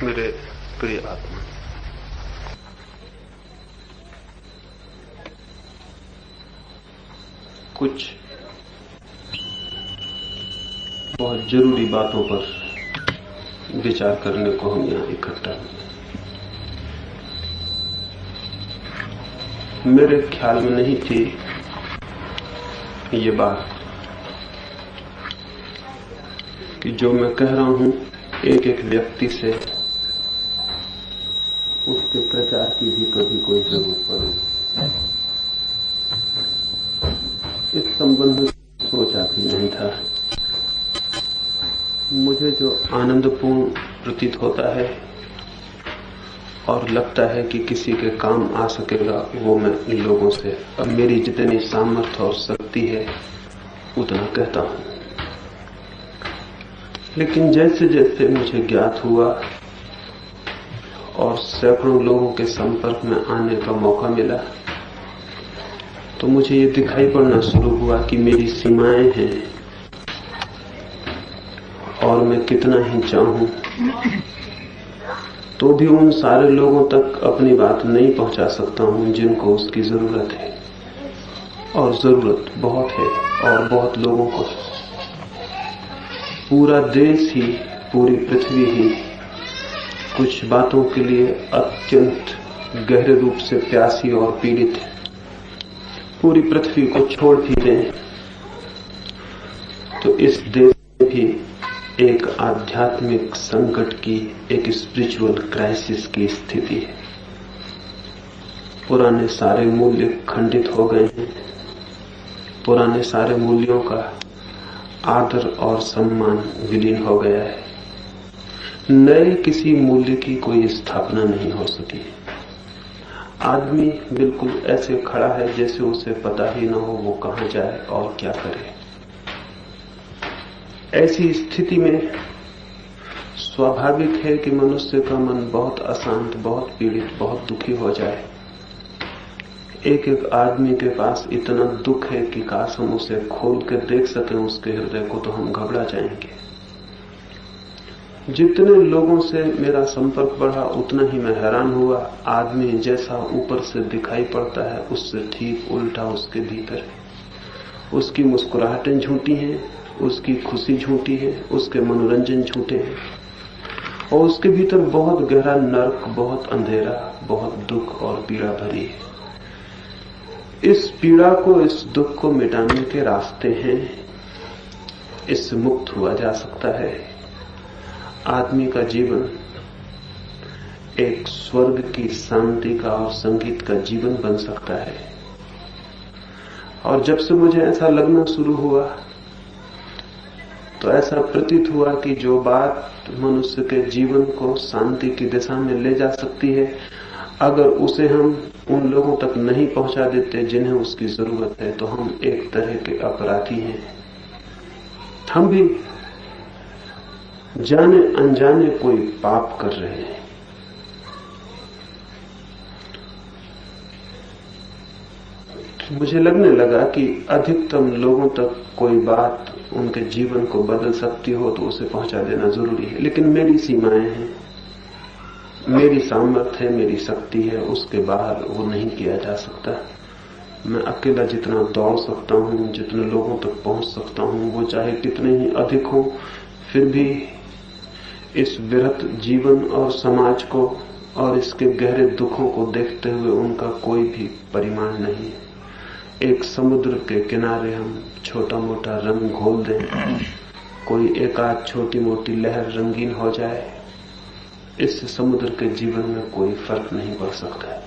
मेरे प्रिय आत्मा, कुछ बहुत जरूरी बातों पर विचार करने को हम यहाँ इकट्ठा हुए। मेरे ख्याल में नहीं थी ये बात कि जो मैं कह रहा हूं एक एक व्यक्ति से उसके प्रचार की भी कभी कोई जरूरत पड़े। इस संबंध में सोचा भी नहीं था। मुझे जो आनंदपूर्ण प्रतीत होता है और लगता है कि किसी के काम आ सकेगा, वो मैं इन लोगों से अब मेरी जितनी सामर्थ्य और शक्ति है उतना कहता हूं। लेकिन जैसे जैसे मुझे ज्ञात हुआ और सैकड़ों लोगों के संपर्क में आने का मौका मिला, तो मुझे ये दिखाई पड़ना शुरू हुआ कि मेरी सीमाएं हैं और मैं कितना ही चाहूं तो भी उन सारे लोगों तक अपनी बात नहीं पहुंचा सकता हूं जिनको उसकी जरूरत है। और जरूरत बहुत है और बहुत लोगों को। पूरा देश ही, पूरी पृथ्वी ही कुछ बातों के लिए अत्यंत गहरे रूप से प्यासी और पीड़ित है। पूरी पृथ्वी को छोड़ भी दें तो इस देश में भी एक आध्यात्मिक संकट की, एक स्पिरिचुअल क्राइसिस की स्थिति है। पुराने सारे मूल्य खंडित हो गए हैं। पुराने सारे मूल्यों का आदर और सम्मान विलीन हो गया है। नए किसी मूल्य की कोई स्थापना नहीं हो सकी। आदमी बिल्कुल ऐसे खड़ा है जैसे उसे पता ही न हो वो कहां जाए और क्या करे। ऐसी स्थिति में स्वाभाविक है कि मनुष्य का मन बहुत अशांत, बहुत पीड़ित, बहुत दुखी हो जाए। एक एक आदमी के पास इतना दुख है कि काश हम उसे खोल कर देख सकें उसके हृदय को, तो हम घबरा जाएंगे। जितने लोगों से मेरा संपर्क बढ़ा उतना ही मैं हैरान हुआ। आदमी जैसा ऊपर से दिखाई पड़ता है उससे ठीक उल्टा उसके भीतर है। उसकी मुस्कुराहटें झूठी हैं, उसकी खुशी झूठी है, उसके मनोरंजन झूठे हैं और उसके भीतर बहुत गहरा नर्क, बहुत अंधेरा, बहुत दुख और पीड़ा भरी है। इस पीड़ा को, इस दुख को मिटाने के रास्ते हैं। इससे मुक्त हुआ जा सकता है। आदमी का जीवन एक स्वर्ग की शांति का और संगीत का जीवन बन सकता है। और जब से मुझे ऐसा लगना शुरू हुआ तो ऐसा प्रतीत हुआ कि जो बात मनुष्य के जीवन को शांति की दिशा में ले जा सकती है, अगर उसे हम उन लोगों तक नहीं पहुंचा देते जिन्हें उसकी जरूरत है, तो हम एक तरह के अपराधी हैं। हम भी जाने अनजाने कोई पाप कर रहे हैं। मुझे लगने लगा कि अधिकतम लोगों तक कोई बात उनके जीवन को बदल सकती हो तो उसे पहुंचा देना जरूरी है। लेकिन मेरी सीमाएं हैं, मेरी सामर्थ्य है, मेरी शक्ति है, उसके बाहर वो नहीं किया जा सकता। मैं अकेला जितना दौड़ सकता हूं, जितने लोगों तक पहुंच सकता हूं, वो चाहे कितने ही अधिक हो, फिर भी इस विरत जीवन और समाज को और इसके गहरे दुखों को देखते हुए उनका कोई भी परिमाण नहीं है। एक समुद्र के किनारे हम छोटा मोटा रंग घोल दें, कोई एक आध छोटी मोटी लहर रंगीन हो जाए, इससे समुद्र के जीवन में कोई फर्क नहीं पड़ सकता है।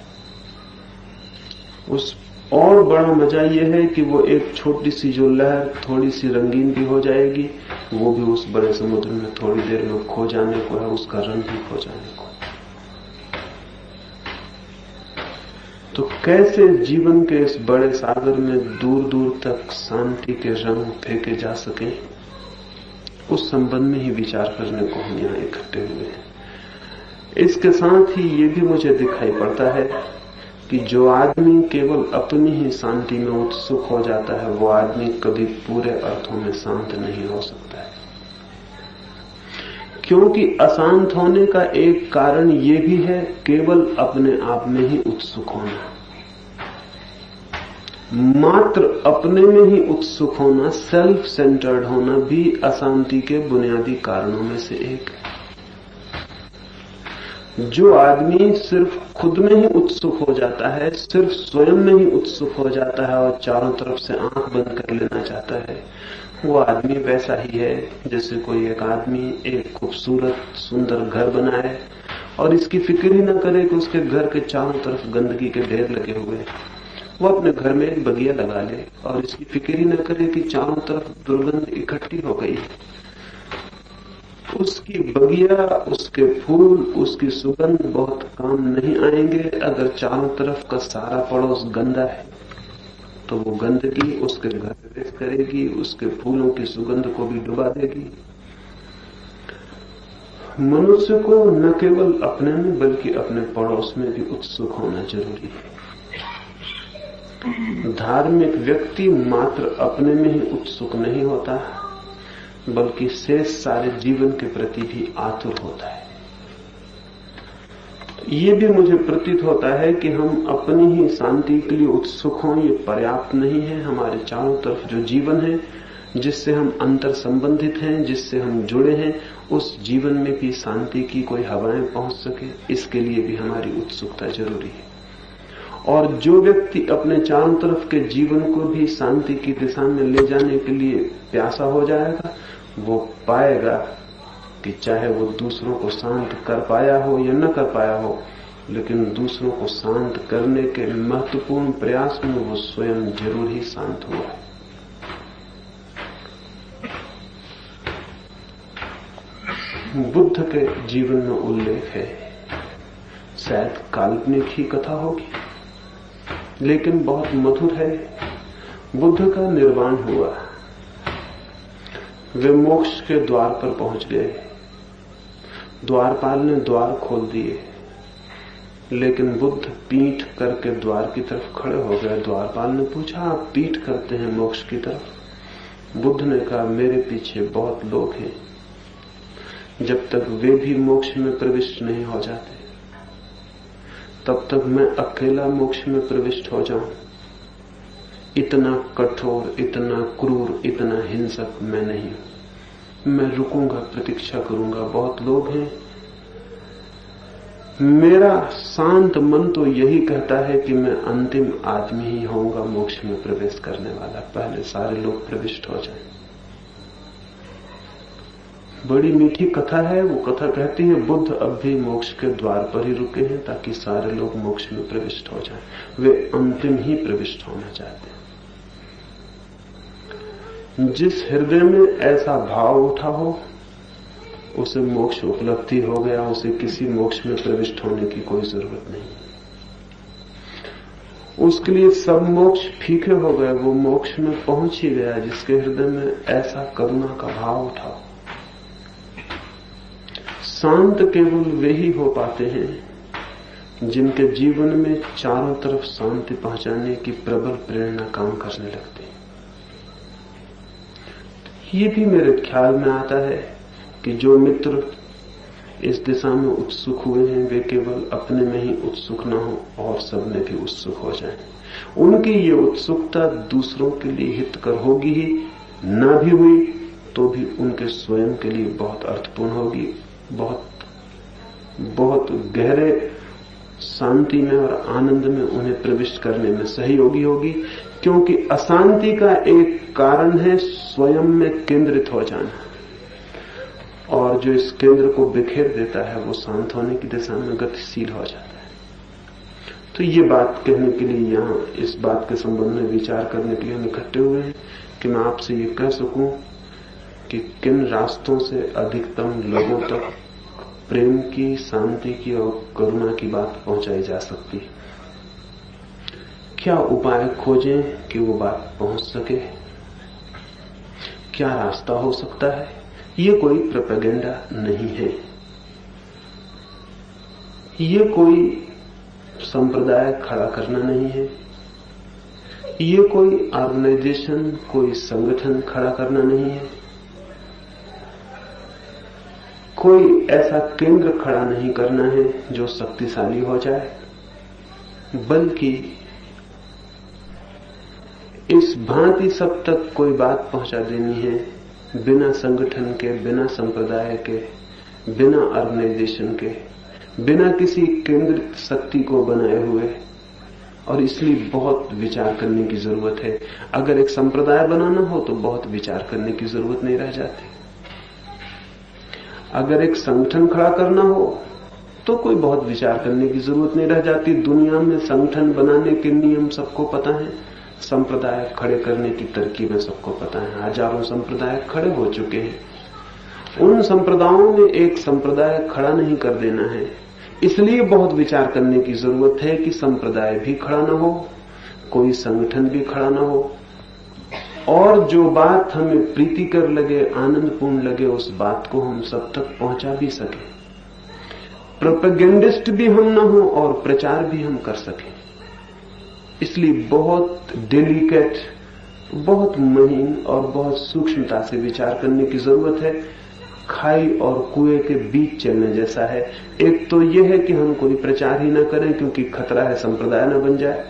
उस और बड़ा मजा यह है कि वो एक छोटी सी जो लहर थोड़ी सी रंगीन भी हो जाएगी, वो भी उस बड़े समुद्र में थोड़ी देर में खो जाने को है, उसका रंग भी खो जाने को। तो कैसे जीवन के इस बड़े सागर में दूर दूर तक शांति के रंग फेंके जा सके, उस संबंध में ही विचार करने को हम यहाँ इकट्ठे हुए हैं। इसके साथ ही ये भी मुझे दिखाई पड़ता है कि जो आदमी केवल अपनी ही शांति में उत्सुक हो जाता है, वो आदमी कभी पूरे अर्थों में शांत नहीं हो सकता है। क्योंकि अशांत होने का एक कारण ये भी है केवल अपने आप में ही उत्सुक होना। मात्र अपने में ही उत्सुक होना, सेल्फ सेंटर्ड होना भी अशांति के बुनियादी कारणों में से एक है। जो आदमी सिर्फ खुद में ही उत्सुक हो जाता है, सिर्फ स्वयं में ही उत्सुक हो जाता है और चारों तरफ से आंख बंद कर लेना चाहता है, वो आदमी वैसा ही है जैसे कोई एक आदमी एक खूबसूरत सुंदर घर बनाए और इसकी फिक्र ही ना करे कि उसके घर के चारों तरफ गंदगी के ढेर लगे हुए हैं। वो अपने घर में एक बगिया लगा ले और इसकी फिक्र ही न करे कि चारों तरफ दुर्गंध इकट्ठी हो गई। उसकी बगिया, उसके फूल, उसकी सुगंध बहुत काम नहीं आएंगे अगर चारों तरफ का सारा पड़ोस गंदा है। तो वो गंदगी उसके घर प्रवेश करेगी, उसके फूलों की सुगंध को भी डुबा देगी। मनुष्य को न केवल अपने में बल्कि अपने पड़ोस में भी उत्सुक होना जरूरी है। धार्मिक व्यक्ति मात्र अपने में ही उत्सुक नहीं होता बल्कि शेष सारे जीवन के प्रति भी आतुर होता है। ये भी मुझे प्रतीत होता है कि हम अपनी ही शांति के लिए उत्सुक हों ये पर्याप्त नहीं है। हमारे चारों तरफ जो जीवन है, जिससे हम अंतर संबंधित हैं, जिससे हम जुड़े हैं, उस जीवन में भी शांति की कोई हवाएं पहुंच सके, इसके लिए भी हमारी उत्सुकता जरूरी है। और जो व्यक्ति अपने चारों तरफ के जीवन को भी शांति की दिशा में ले जाने के लिए प्यासा हो जाएगा, वो पाएगा कि चाहे वो दूसरों को शांत कर पाया हो या न कर पाया हो, लेकिन दूसरों को शांत करने के महत्वपूर्ण प्रयास में वो स्वयं जरूर ही शांत हुआ है। बुद्ध के जीवन में उल्लेख है, शायद काल्पनिक ही कथा होगी लेकिन बहुत मधुर है। बुद्ध का निर्वाण हुआ, वे मोक्ष के द्वार पर पहुंच गए। द्वारपाल ने द्वार खोल दिए, लेकिन बुद्ध पीठ करके द्वार की तरफ खड़े हो गए। द्वारपाल ने पूछा, आप पीठ करते हैं मोक्ष की तरफ? बुद्ध ने कहा, मेरे पीछे बहुत लोग हैं, जब तक वे भी मोक्ष में प्रविष्ट नहीं हो जाते तब तक मैं अकेला मोक्ष में प्रविष्ट हो जाऊं। इतना कठोर, इतना क्रूर, इतना हिंसक मैं नहीं हूं। मैं रुकूंगा, प्रतीक्षा करूंगा। बहुत लोग हैं। मेरा शांत मन तो यही कहता है कि मैं अंतिम आदमी ही होऊंगा मोक्ष में प्रवेश करने वाला, पहले सारे लोग प्रविष्ट हो जाएं। बड़ी मीठी कथा है। वो कथा कहती है बुद्ध अब भी मोक्ष के द्वार पर ही रुके हैं ताकि सारे लोग मोक्ष में प्रविष्ट हो जाएं। वे अंतिम ही प्रविष्ट होना चाहते हैं। जिस हृदय में ऐसा भाव उठा हो उसे मोक्ष उपलब्धि हो गया, उसे किसी मोक्ष में प्रविष्ट होने की कोई जरूरत नहीं। उसके लिए सब मोक्ष फीके हो गए, वो मोक्ष में पहुंच ही गया जिसके हृदय में ऐसा करुणा का भाव उठा। शांत केवल वे ही हो पाते हैं जिनके जीवन में चारों तरफ शांति पहुंचाने की प्रबल प्रेरणा काम करने लगती है। ये भी मेरे ख्याल में आता है कि जो मित्र इस दिशा में उत्सुक हुए हैं वे केवल अपने में ही उत्सुक न हो और सब में भी उत्सुक हो जाएं। उनकी ये उत्सुकता दूसरों के लिए हितकर होगी ही, ना भी हुई तो भी उनके स्वयं के लिए बहुत अर्थपूर्ण होगी, बहुत गहरे शांति में और आनंद में उन्हें प्रविष्ट करने में सहयोगी होगी। क्योंकि अशांति का एक कारण है स्वयं में केंद्रित हो जाना, और जो इस केंद्र को बिखेर देता है वो शांत होने की दिशा में गतिशील हो जाता है। तो ये बात कहने के लिए, यहाँ इस बात के संबंध में विचार करने के लिए हम इकट्ठे हुए हैं कि मैं आपसे ये कह सकूं कि किन रास्तों से अधिकतम लोगों तक प्रेम की, शांति की और करुणा की बात पहुंचाई जा सकती है। क्या उपाय खोजें कि वो बात पहुंच सके? क्या रास्ता हो सकता है? ये कोई प्रोपेगेंडा नहीं है, ये कोई संप्रदाय खड़ा करना नहीं है, ये कोई ऑर्गेनाइजेशन, कोई संगठन खड़ा करना नहीं है, कोई ऐसा केंद्र खड़ा नहीं करना है जो शक्तिशाली हो जाए, बल्कि इस भांति सब तक कोई बात पहुंचा देनी है, बिना संगठन के, बिना संप्रदाय के, बिना ऑर्गेनाइजेशन के, बिना किसी केंद्रित शक्ति को बनाए हुए। और इसलिए बहुत विचार करने की जरूरत है। अगर एक संप्रदाय बनाना हो तो बहुत विचार करने की जरूरत नहीं रह जाती। अगर एक संगठन खड़ा करना हो तो कोई बहुत विचार करने की जरूरत नहीं रह जाती। दुनिया में संगठन बनाने के नियम सबको पता है, संप्रदाय खड़े करने की तरकीबें सबको पता है। हजारों संप्रदाय खड़े हो चुके हैं। उन संप्रदायों में एक संप्रदाय खड़ा नहीं कर देना है, इसलिए बहुत विचार करने की जरूरत है कि संप्रदाय भी खड़ा न हो, कोई संगठन भी खड़ा न हो, और जो बात हमें प्रीतिकर लगे, आनंदपूर्ण लगे, उस बात को हम सब तक पहुंचा भी सके। प्रोपेगेंडिस्ट भी हम न हो और प्रचार भी हम कर सकें। इसलिए बहुत डेलिकेट, बहुत महीन और बहुत सूक्ष्मता से विचार करने की जरूरत है। खाई और कुएं के बीच चलने जैसा है। एक तो यह है कि हम कोई प्रचार ही ना करें क्योंकि खतरा है संप्रदाय न बन जाए।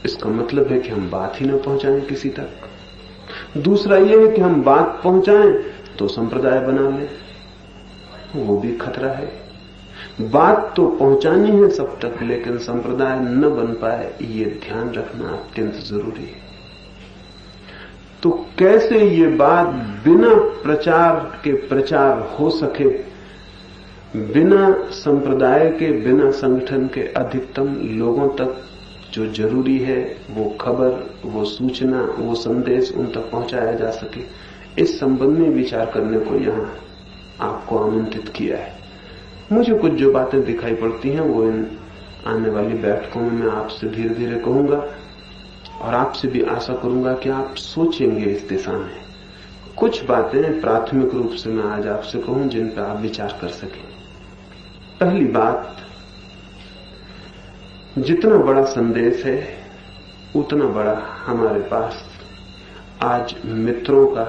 इसका मतलब है कि हम बात ही ना पहुंचाएं किसी तक। दूसरा यह है कि हम बात पहुंचाएं तो संप्रदाय बना लें, वो भी खतरा है। बात तो पहुंचानी है सब तक, लेकिन संप्रदाय न बन पाए, ये ध्यान रखना अत्यंत जरूरी है। तो कैसे ये बात बिना प्रचार के प्रचार हो सके, बिना संप्रदाय के, बिना संगठन के अधिकतम लोगों तक जो जरूरी है वो खबर, वो सूचना, वो संदेश उन तक पहुंचाया जा सके, इस संबंध में विचार करने को यहां आपको आमंत्रित किया है। मुझे कुछ जो बातें दिखाई पड़ती हैं वो इन आने वाली बैठकों में मैं आपसे धीरे धीरे कहूंगा और आपसे भी आशा करूंगा कि आप सोचेंगे इस दिशा में। कुछ बातें प्राथमिक रूप से मैं आज आपसे कहूं जिन पर आप विचार कर सकें। पहली बात, जितना बड़ा संदेश है उतना बड़ा हमारे पास आज मित्रों का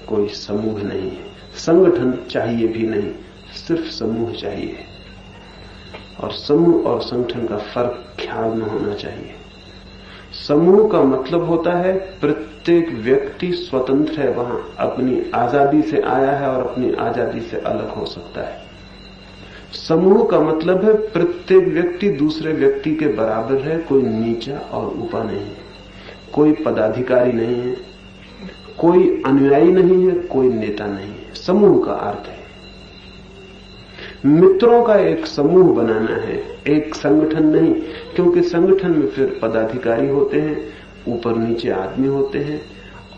कोई समूह नहीं है। संगठन चाहिए भी नहीं, सिर्फ समूह चाहिए। और समूह और संगठन का फर्क ख्याल में होना चाहिए। समूह का मतलब होता है प्रत्येक व्यक्ति स्वतंत्र है, वहां अपनी आजादी से आया है और अपनी आजादी से अलग हो सकता है। समूह का मतलब है प्रत्येक व्यक्ति दूसरे व्यक्ति के बराबर है, कोई नीचा और ऊपर नहीं है, कोई पदाधिकारी नहीं है, कोई अनुयायी नहीं है, कोई नेता नहीं है। समूह का अर्थ है मित्रों का एक समूह बनाना है, एक संगठन नहीं, क्योंकि संगठन में फिर पदाधिकारी होते हैं, ऊपर नीचे आदमी होते हैं,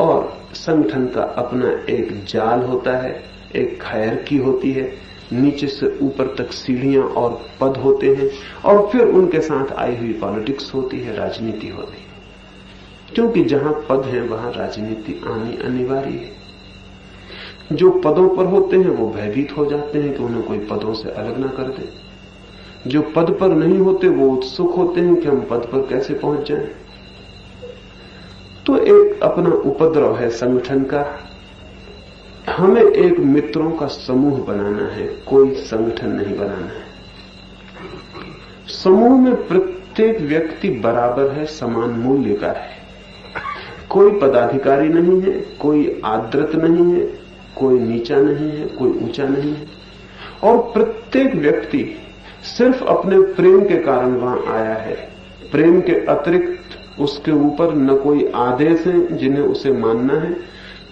और संगठन का अपना एक जाल होता है, एक हायरार्की होती है, नीचे से ऊपर तक सीढ़ियां और पद होते हैं, और फिर उनके साथ आई हुई पॉलिटिक्स होती है, राजनीति होती है। क्योंकि जहां पद है वहां राजनीति आनी अनिवार्य है। जो पदों पर होते हैं वो भयभीत हो जाते हैं कि उन्हें कोई पदों से अलग ना कर दे। जो पद पर नहीं होते वो उत्सुक होते हैं कि हम पद पर कैसे पहुंच जाएं। तो एक अपना उपद्रव है संगठन का। हमें एक मित्रों का समूह बनाना है, कोई संगठन नहीं बनाना है। समूह में प्रत्येक व्यक्ति बराबर है, समान मूल्य का है। कोई पदाधिकारी नहीं है, कोई आदृत नहीं है, कोई नीचा नहीं है, कोई ऊंचा नहीं है, और प्रत्येक व्यक्ति सिर्फ अपने प्रेम के कारण वहां आया है। प्रेम के अतिरिक्त उसके ऊपर न कोई आदेश है जिन्हें उसे मानना है,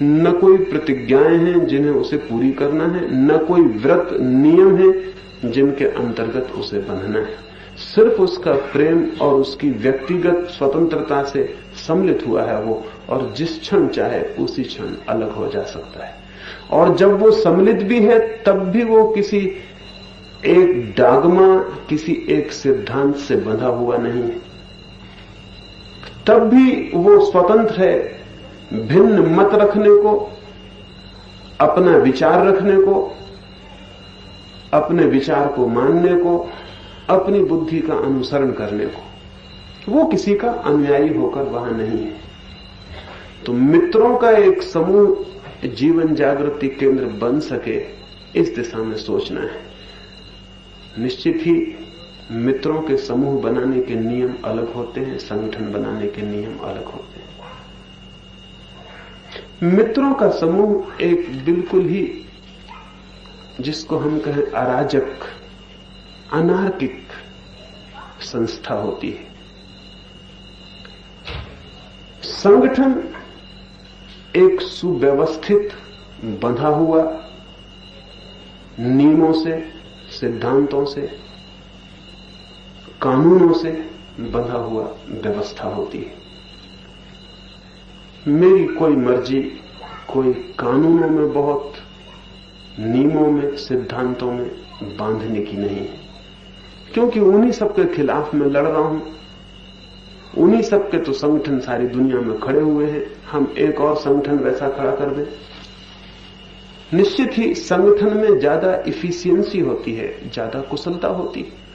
न कोई प्रतिज्ञाएं हैं जिन्हें उसे पूरी करना है, न कोई व्रत नियम है जिनके अंतर्गत उसे बंधना है। सिर्फ उसका प्रेम और उसकी व्यक्तिगत स्वतंत्रता से सम्मिलित हुआ है वो, और जिस क्षण चाहे उसी क्षण अलग हो जा सकता है। और जब वो सम्मिलित भी है तब भी वो किसी एक डागमा, किसी एक सिद्धांत से बंधा हुआ नहीं है। तब भी वो स्वतंत्र है भिन्न मत रखने को, अपना विचार रखने को, अपने विचार को मानने को, अपनी बुद्धि का अनुसरण करने को। वो किसी का अनुयायी होकर वहां नहीं है। तो मित्रों का एक समूह जीवन जागृति केंद्र बन सके, इस दिशा में सोचना है। निश्चित ही मित्रों के समूह बनाने के नियम अलग होते हैं, संगठन बनाने के नियम अलग होते हैं। मित्रों का समूह एक बिल्कुल ही, जिसको हम कहें अराजक, अनार्किक संस्था होती है। संगठन एक सुव्यवस्थित, बंधा हुआ नियमों से, सिद्धांतों से, कानूनों से बंधा हुआ व्यवस्था होती है। मेरी कोई मर्जी कोई कानूनों में, बहुत नियमों में, सिद्धांतों में बांधने की नहीं है, क्योंकि उन्हीं सबके खिलाफ मैं लड़ रहा हूं। उन्हीं सबके तो संगठन सारी दुनिया में खड़े हुए हैं। हम एक और संगठन वैसा खड़ा कर दें, निश्चित ही संगठन में ज्यादा इफिशियंसी होती है, ज्यादा कुशलता होती है।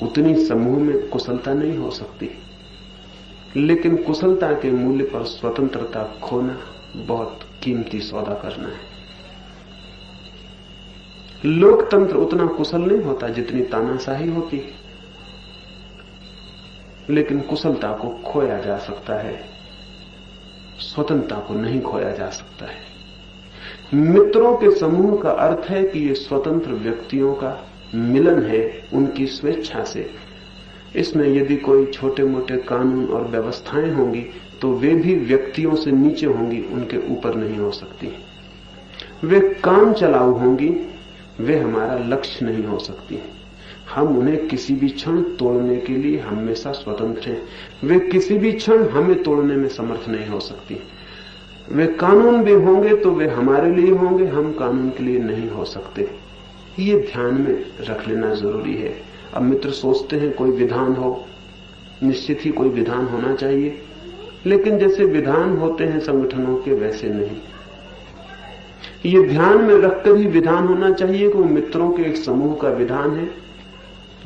उतनी समूह में कुशलता नहीं हो सकती, लेकिन कुशलता के मूल्य पर स्वतंत्रता खोना बहुत कीमती सौदा करना है। लोकतंत्र उतना कुशल नहीं होता जितनी तानाशाही होती है, लेकिन कुशलता को खोया जा सकता है, स्वतंत्रता को नहीं खोया जा सकता है। मित्रों के समूह का अर्थ है कि ये स्वतंत्र व्यक्तियों का मिलन है, उनकी स्वेच्छा से। इसमें यदि कोई छोटे मोटे कानून और व्यवस्थाएं होंगी तो वे भी व्यक्तियों से नीचे होंगी, उनके ऊपर नहीं हो सकती। वे काम चलाऊ होंगी, वे हमारा लक्ष्य नहीं हो सकती। हम उन्हें किसी भी क्षण तोड़ने के लिए हमेशा स्वतंत्र हैं। वे किसी भी क्षण हमें तोड़ने में समर्थ नहीं हो सकती। वे कानून भी होंगे तो वे हमारे लिए होंगे, हम कानून के लिए नहीं हो सकते। ये ध्यान में रख लेना जरूरी है। अब मित्र सोचते हैं कोई विधान हो, निश्चित ही कोई विधान होना चाहिए, लेकिन जैसे विधान होते हैं संगठनों के, वैसे नहीं। ये ध्यान में रखकर ही विधान होना चाहिए कि वो मित्रों के एक समूह का विधान है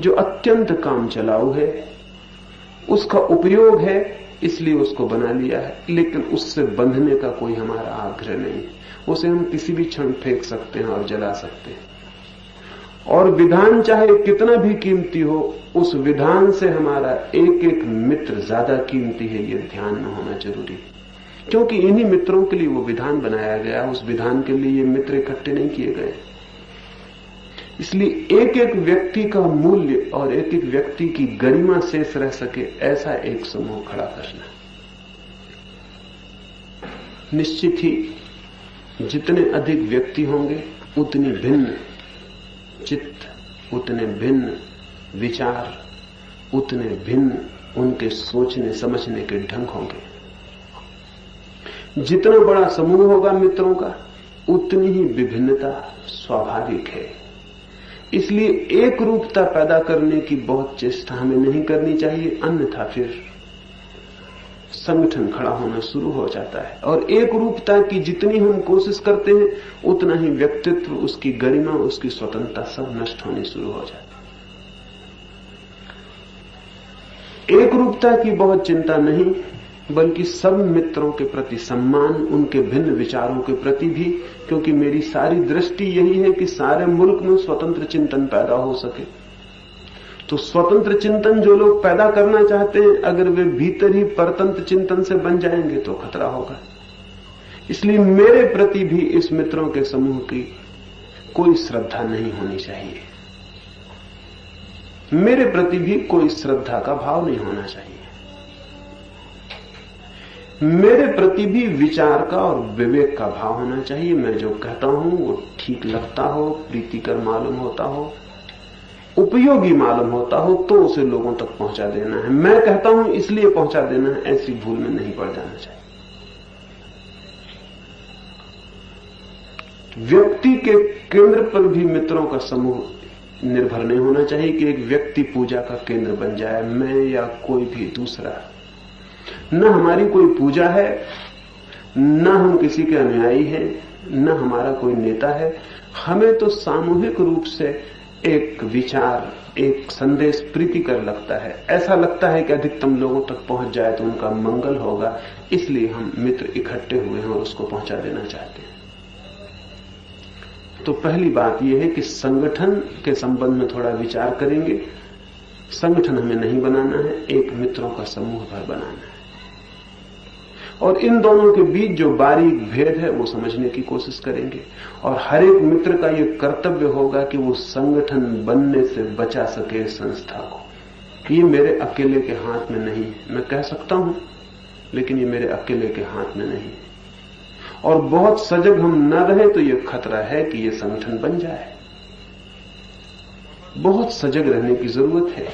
जो अत्यंत काम चलाऊ है, उसका उपयोग है, इसलिए उसको बना लिया है, लेकिन उससे बंधने का कोई हमारा आग्रह नहीं। उसे हम किसी भी क्षण फेंक सकते हैं और जला सकते हैं। और विधान चाहे कितना भी कीमती हो, उस विधान से हमारा एक एक मित्र ज्यादा कीमती है, ये ध्यान में होना जरूरी है। क्योंकि इन्हीं मित्रों के लिए वो विधान बनाया गया, उस विधान के लिए ये मित्र इकट्ठे नहीं किए गए। इसलिए एक एक व्यक्ति का मूल्य और एक एक व्यक्ति की गरिमा शेष रह सके, ऐसा एक समूह खड़ा करना। निश्चित ही जितने अधिक व्यक्ति होंगे उतनी भिन्न चित्त, उतने भिन्न विचार, उतने भिन्न उनके सोचने समझने के ढंग होंगे। जितना बड़ा समूह होगा मित्रों का, उतनी ही विभिन्नता स्वाभाविक है। इसलिए एक रूपता पैदा करने की बहुत चेष्टा हमें नहीं करनी चाहिए, अन्यथा फिर संगठन खड़ा होना शुरू हो जाता है। और एक रूपता की जितनी हम कोशिश करते हैं, उतना ही व्यक्तित्व, उसकी गरिमा, उसकी स्वतंत्रता सब नष्ट होनी शुरू हो जाती है। एक रूपता की बहुत चिंता नहीं, बल्कि सब मित्रों के प्रति सम्मान, उनके भिन्न विचारों के प्रति भी, क्योंकि मेरी सारी दृष्टि यही है कि सारे मुल्क में स्वतंत्र चिंतन पैदा हो सके। तो स्वतंत्र चिंतन जो लोग पैदा करना चाहते हैं, अगर वे भीतर ही परतंत्र चिंतन से बन जाएंगे तो खतरा होगा। इसलिए मेरे प्रति भी इस मित्रों के समूह की कोई श्रद्धा नहीं होनी चाहिए। मेरे प्रति भी कोई श्रद्धा का भाव नहीं होना चाहिए। मेरे प्रति भी विचार का और विवेक का भाव होना चाहिए। मैं जो कहता हूं वो ठीक लगता हो, प्रीतिकर मालूम होता हो, उपयोगी मालूम होता हो, तो उसे लोगों तक पहुंचा देना है। मैं कहता हूं इसलिए पहुंचा देना है, ऐसी भूल में नहीं पड़ जाना चाहिए। व्यक्ति के केंद्र पर भी मित्रों का समूह निर्भर नहीं होना चाहिए कि एक व्यक्ति पूजा का केंद्र बन जाए, मैं या कोई भी दूसरा। न हमारी कोई पूजा है, न हम किसी के अनुयायी हैं, न हमारा कोई नेता है। हमें तो सामूहिक रूप से एक विचार, एक संदेश प्रीतिकर लगता है, ऐसा लगता है कि अधिकतम लोगों तक पहुंच जाए तो उनका मंगल होगा, इसलिए हम मित्र इकट्ठे हुए हैं और उसको पहुंचा देना चाहते हैं। तो पहली बात यह है कि संगठन के संबंध में थोड़ा विचार करेंगे। संगठन हमें नहीं बनाना है, एक मित्रों का समूह भर बनाना है, और इन दोनों के बीच जो बारीक भेद है वो समझने की कोशिश करेंगे। और हर एक मित्र का यह कर्तव्य होगा कि वो संगठन बनने से बचा सके संस्था को। ये मेरे अकेले के हाथ में नहीं है, मैं कह सकता हूं, लेकिन ये मेरे अकेले के हाथ में नहीं है। और बहुत सजग हम न रहे तो ये खतरा है कि ये संगठन बन जाए। बहुत सजग रहने की जरूरत है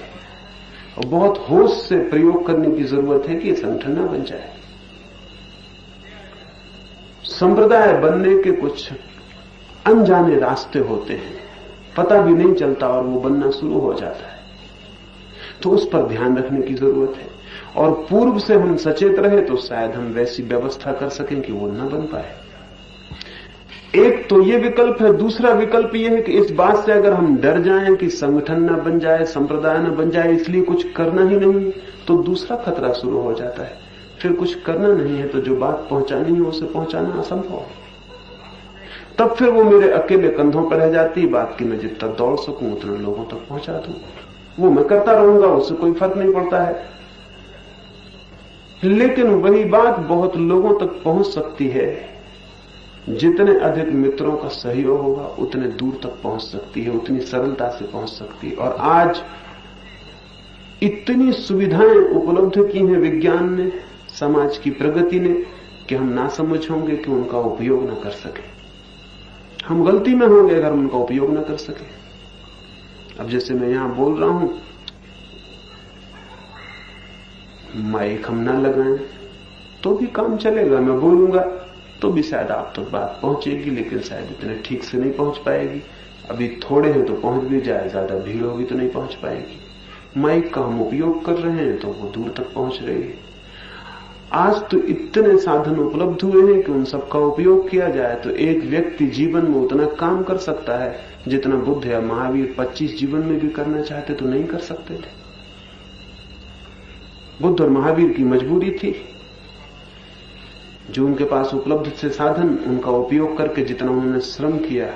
और बहुत होश से प्रयोग करने की जरूरत है कि ये संगठन न बन जाए। संप्रदाय बनने के कुछ अनजाने रास्ते होते हैं, पता भी नहीं चलता और वो बनना शुरू हो जाता है, तो उस पर ध्यान रखने की जरूरत है। और पूर्व से हम सचेत रहे तो शायद हम वैसी व्यवस्था कर सकें कि वो न बन पाए। एक तो ये विकल्प है। दूसरा विकल्प ये है कि इस बात से अगर हम डर जाएं कि संगठन न बन जाए, संप्रदाय न बन जाए, इसलिए कुछ करना ही नहीं, तो दूसरा खतरा शुरू हो जाता है। फिर कुछ करना नहीं है तो जो बात पहुंचानी है उसे पहुंचाना असंभव है। तब फिर वो मेरे अकेले कंधों पर रह जाती बात कि मैं जितना दौड़ सकूं उतना लोगों तक पहुंचा दूं। वो मैं करता रहूंगा, उससे कोई फर्क नहीं पड़ता है। लेकिन वही बात बहुत लोगों तक पहुंच सकती है। जितने अधिक मित्रों का सहयोग होगा उतने दूर तक पहुंच सकती है, उतनी सरलता से पहुंच सकती है। और आज इतनी सुविधाएं उपलब्ध की हैं विज्ञान ने, समाज की प्रगति ने, कि हम ना समझ होंगे कि उनका उपयोग न कर सके। हम गलती में होंगे अगर उनका उपयोग न कर सके। अब जैसे मैं यहां बोल रहा हूं, माइक हम ना लगाएं तो भी काम चलेगा, मैं बोलूंगा तो भी शायद आप तक बात पहुंचेगी, लेकिन शायद इतने ठीक से नहीं पहुंच पाएगी। अभी थोड़े हैं तो पहुंच भी जाए, ज्यादा भीड़ होगी तो नहीं पहुंच पाएगी। माइक का हम उपयोग कर रहे हैं तो वो दूर तक पहुंच रही है। आज तो इतने साधन उपलब्ध हुए हैं कि उन सबका उपयोग किया जाए तो एक व्यक्ति जीवन में उतना काम कर सकता है जितना बुद्ध या महावीर 25 जीवन में भी करना चाहते तो नहीं कर सकते थे। बुद्ध और महावीर की मजबूरी थी, जो उनके पास उपलब्ध थे साधन, उनका उपयोग करके जितना उन्होंने श्रम किया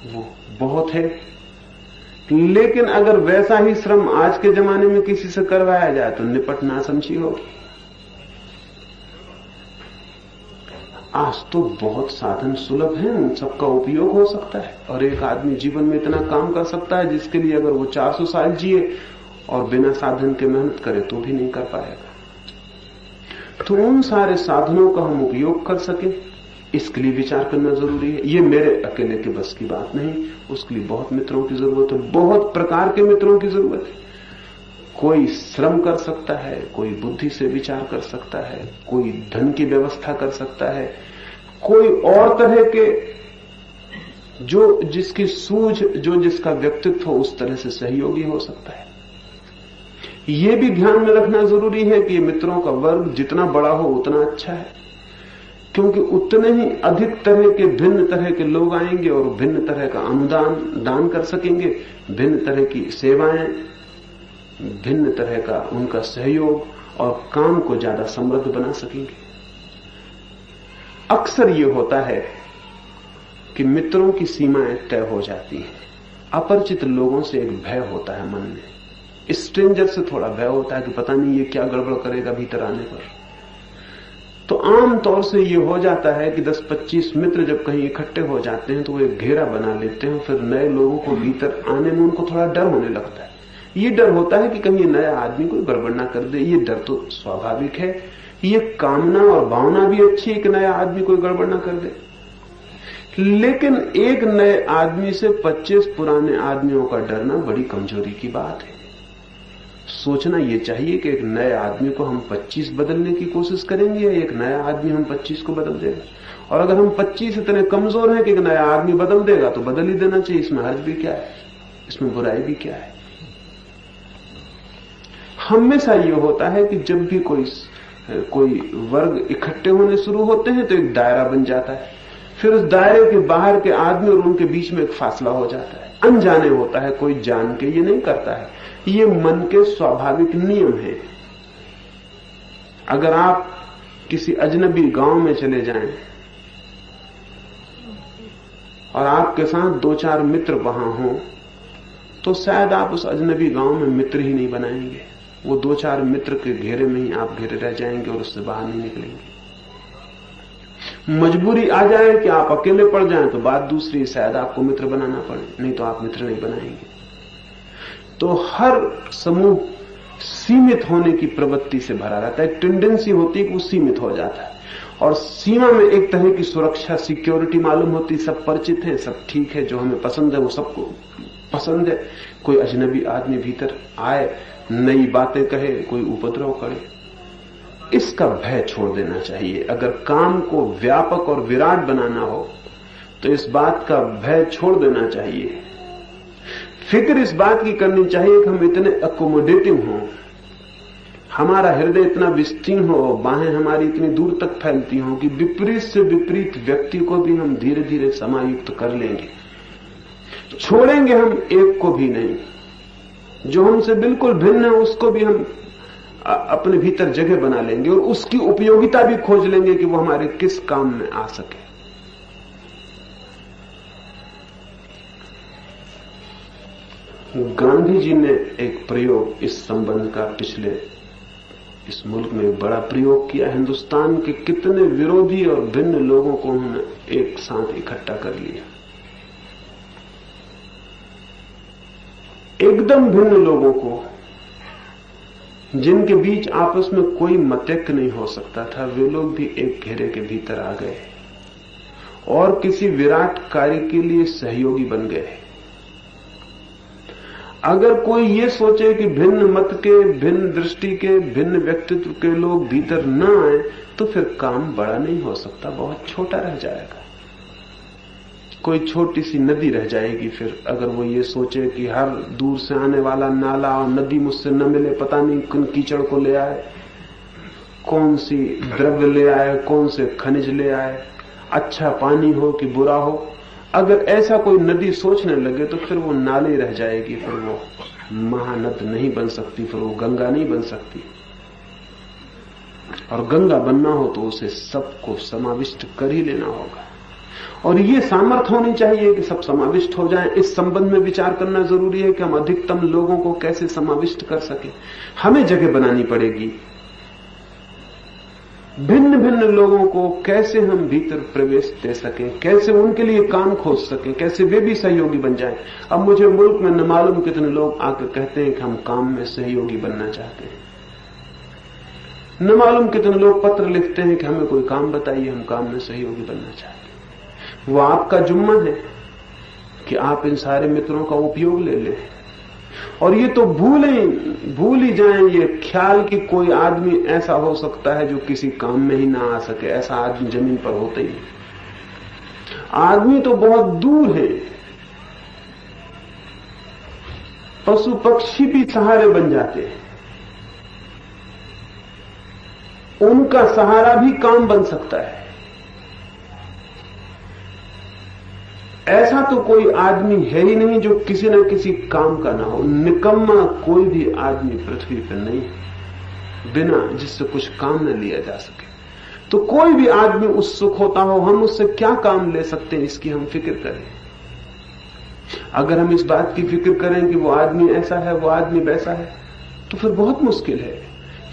वो बहुत है। लेकिन अगर वैसा ही श्रम आज के जमाने में किसी से करवाया जाए तो निपट नासमझी होगी। आज तो बहुत साधन सुलभ हैं, उन सबका उपयोग हो सकता है और एक आदमी जीवन में इतना काम कर सकता है जिसके लिए अगर वो 400 साल जिए और बिना साधन के मेहनत करे तो भी नहीं कर पाएगा। तो उन सारे साधनों का हम उपयोग कर सके, इसके लिए विचार करना जरूरी है। ये मेरे अकेले के बस की बात नहीं, उसके लिए बहुत मित्रों की जरूरत है, बहुत प्रकार के मित्रों की जरूरत है। कोई श्रम कर सकता है, कोई बुद्धि से विचार कर सकता है, कोई धन की व्यवस्था कर सकता है, कोई और तरह के जो जिसकी सूझ, जो जिसका व्यक्तित्व हो उस तरह से सहयोगी हो सकता है। ये भी ध्यान में रखना जरूरी है कि मित्रों का वर्ग जितना बड़ा हो उतना अच्छा है, क्योंकि उतने ही अधिक तरह के भिन्न तरह के लोग आएंगे और भिन्न तरह का अनुदान दान कर सकेंगे, भिन्न तरह की सेवाएं, भिन्न तरह का उनका सहयोग और काम को ज्यादा समृद्ध बना सकेंगे। अक्सर ये होता है कि मित्रों की सीमाएं तय हो जाती हैं। अपरिचित लोगों से एक भय होता है मन में, स्ट्रेंजर से थोड़ा भय होता है कि पता नहीं ये क्या गड़बड़ करेगा भीतर आने पर। तो आम तौर से ये हो जाता है कि 10-25 मित्र जब कहीं इकट्ठे हो जाते हैं तो वो एक घेरा बना लेते हैं, फिर नए लोगों को भीतर आने में उनको थोड़ा डर होने लगता है। ये डर होता है कि कहीं नया आदमी कोई गड़बड़ ना कर दे। ये डर तो स्वाभाविक है, ये कामना और भावना भी अच्छी है कि नया आदमी कोई गड़बड़ ना कर दे। लेकिन एक नए आदमी से 25 पुराने आदमियों का डरना बड़ी कमजोरी की बात है। सोचना यह चाहिए कि एक नए आदमी को हम 25 बदलने की कोशिश करेंगे या एक नया आदमी हम 25 को बदल देगा। और अगर हम 25 इतने कमजोर हैं कि एक नया आदमी बदल देगा तो बदल ही देना चाहिए, इसमें हर्ज भी क्या है, इसमें बुराई भी क्या है। हमेशा यह होता है कि जब भी कोई वर्ग इकट्ठे होने शुरू होते हैं तो एक दायरा बन जाता है, फिर उस दायरे के बाहर के आदमी और उनके बीच में एक फासला हो जाता है। अनजाने होता है, कोई जान के ये नहीं करता है, ये मन के स्वाभाविक नियम है। अगर आप किसी अजनबी गांव में चले जाएं और आपके साथ 2-4 मित्र वहां हों, तो शायद आप उस अजनबी गांव में मित्र ही नहीं बनाएंगे। वो 2-4 मित्र के घेरे में ही आप घेरे रह जाएंगे और उससे बाहर नहीं निकलेंगे। मजबूरी आ जाए कि आप अकेले पड़ जाएं तो बात दूसरी, शायद आपको मित्र बनाना पड़े, नहीं तो आप मित्र नहीं बनाएंगे। तो हर समूह सीमित होने की प्रवृत्ति से भरा रहता है। एक टेंडेंसी होती है कि वो सीमित हो जाता है, और सीमा में एक तरह की सुरक्षा, सिक्योरिटी मालूम होती। सब परिचित है, सब ठीक है, जो हमें पसंद है वो सबको पसंद है। कोई अजनबी आदमी भीतर आए, नई बातें कहे, कोई उपद्रव करे, इसका भय छोड़ देना चाहिए। अगर काम को व्यापक और विराट बनाना हो तो इस बात का भय छोड़ देना चाहिए। फिक्र इस बात की करनी चाहिए कि हम इतने अकोमोडेटिव हों, हमारा हृदय इतना विस्तीर्ण हो, बाहें हमारी इतनी दूर तक फैलती हों कि विपरीत से विपरीत व्यक्ति को भी हम धीरे धीरे समायुक्त कर लेंगे। छोड़ेंगे हम एक को भी नहीं, जो हमसे बिल्कुल भिन्न है उसको भी हम अपने भीतर जगह बना लेंगे और उसकी उपयोगिता भी खोज लेंगे कि वो हमारे किस काम में आ सके। गांधी जी ने एक प्रयोग इस संबंध का पिछले इस मुल्क में बड़ा प्रयोग किया। हिंदुस्तान के कितने विरोधी और भिन्न लोगों को उन्होंने एक साथ इकट्ठा कर लिया। एकदम भिन्न लोगों को, जिनके बीच आपस में कोई मतैक्य नहीं हो सकता था, वे लोग भी एक घेरे के भीतर आ गए और किसी विराट कार्य के लिए सहयोगी बन गए। अगर कोई ये सोचे कि भिन्न मत के, भिन्न दृष्टि के, भिन्न व्यक्तित्व के लोग भीतर न आए, तो फिर काम बड़ा नहीं हो सकता, बहुत छोटा रह जाएगा। कोई छोटी सी नदी रह जाएगी। फिर अगर वो ये सोचे कि हर दूर से आने वाला नाला और नदी मुझसे न मिले, पता नहीं किन कीचड़ को ले आए, कौन सी द्रव्य ले आए, कौन से खनिज ले आए, अच्छा पानी हो कि बुरा हो, अगर ऐसा कोई नदी सोचने लगे तो फिर वो नाले रह जाएगी, फिर वो महानद नहीं बन सकती, फिर वो गंगा नहीं बन सकती। और गंगा बनना हो तो उसे सबको समाविष्ट कर ही लेना होगा। और ये सामर्थ्य होनी चाहिए कि सब समाविष्ट हो जाएं। इस संबंध में विचार करना जरूरी है कि हम अधिकतम लोगों को कैसे समाविष्ट कर सके। हमें जगह बनानी पड़ेगी। भिन्न भिन्न लोगों को कैसे हम भीतर प्रवेश दे सकें, कैसे उनके लिए काम खोज सकें, कैसे वे भी सहयोगी बन जाएं। अब मुझे मुल्क में न मालूम कितने लोग आकर कहते हैं कि हम काम में सहयोगी बनना चाहते हैं। न मालूम कितने लोग पत्र लिखते हैं कि हमें कोई काम बताइए, हम काम में सहयोगी बनना चाहते हैं। वो आपका जुम्मा है कि आप इन सारे मित्रों का उपयोग ले लें। और ये तो भूल ही जाएं ये ख्याल कि कोई आदमी ऐसा हो सकता है जो किसी काम में ही ना आ सके। ऐसा आदमी जमीन पर होता ही नहीं। आदमी तो बहुत दूर है। पशु पक्षी भी सहारे बन जाते हैं, उनका सहारा भी काम बन सकता है। ऐसा तो कोई आदमी है ही नहीं जो किसी न किसी काम का ना हो। निकम्मा कोई भी आदमी पृथ्वी पर नहीं है बिना जिससे कुछ काम न लिया जा सके। तो कोई भी आदमी उत्सुक होता हो, हम उससे क्या काम ले सकते हैं, इसकी हम फिक्र करें। अगर हम इस बात की फिक्र करें कि वो आदमी ऐसा है, वो आदमी वैसा है, तो फिर बहुत मुश्किल है।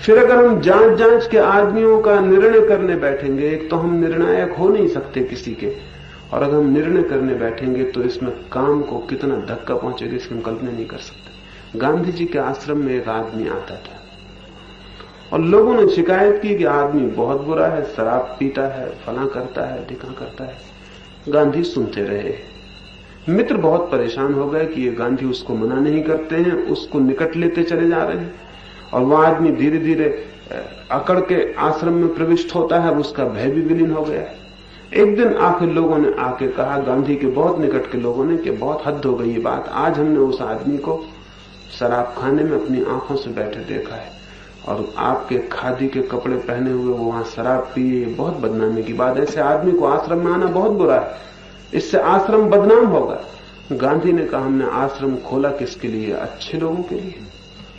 फिर अगर हम जांच के आदमियों का निर्णय करने बैठेंगे, एक तो हम निर्णायक हो नहीं सकते किसी के, और अगर हम निर्णय करने बैठेंगे तो इसमें काम को कितना धक्का पहुंचेगा इसकी हम कल्पना नहीं कर सकते। गांधी जी के आश्रम में एक आदमी आता था और लोगों ने शिकायत की कि आदमी बहुत बुरा है, शराब पीता है, फला करता है, ढिका करता है। गांधी सुनते रहे। मित्र बहुत परेशान हो गए कि ये गांधी उसको मना नहीं करते हैं, उसको निकट लेते चले जा रहे हैं। और वह आदमी धीरे धीरे अकड़ के आश्रम में प्रविष्ट होता है, उसका भय भी विलीन हो गया है। एक दिन आखिर लोगों ने आके कहा, गांधी के बहुत निकट के लोगों ने, कि बहुत हद हो गई ये बात। आज हमने उस आदमी को शराब खाने में अपनी आंखों से बैठे देखा है। और आपके खादी के कपड़े पहने हुए वो वहां शराब पिए, बहुत बदनामी की बात है। ऐसे आदमी को आश्रम में आना बहुत बुरा है, इससे आश्रम बदनाम होगा। गांधी ने कहा हमने आश्रम खोला किसके लिए? अच्छे लोगों के लिए।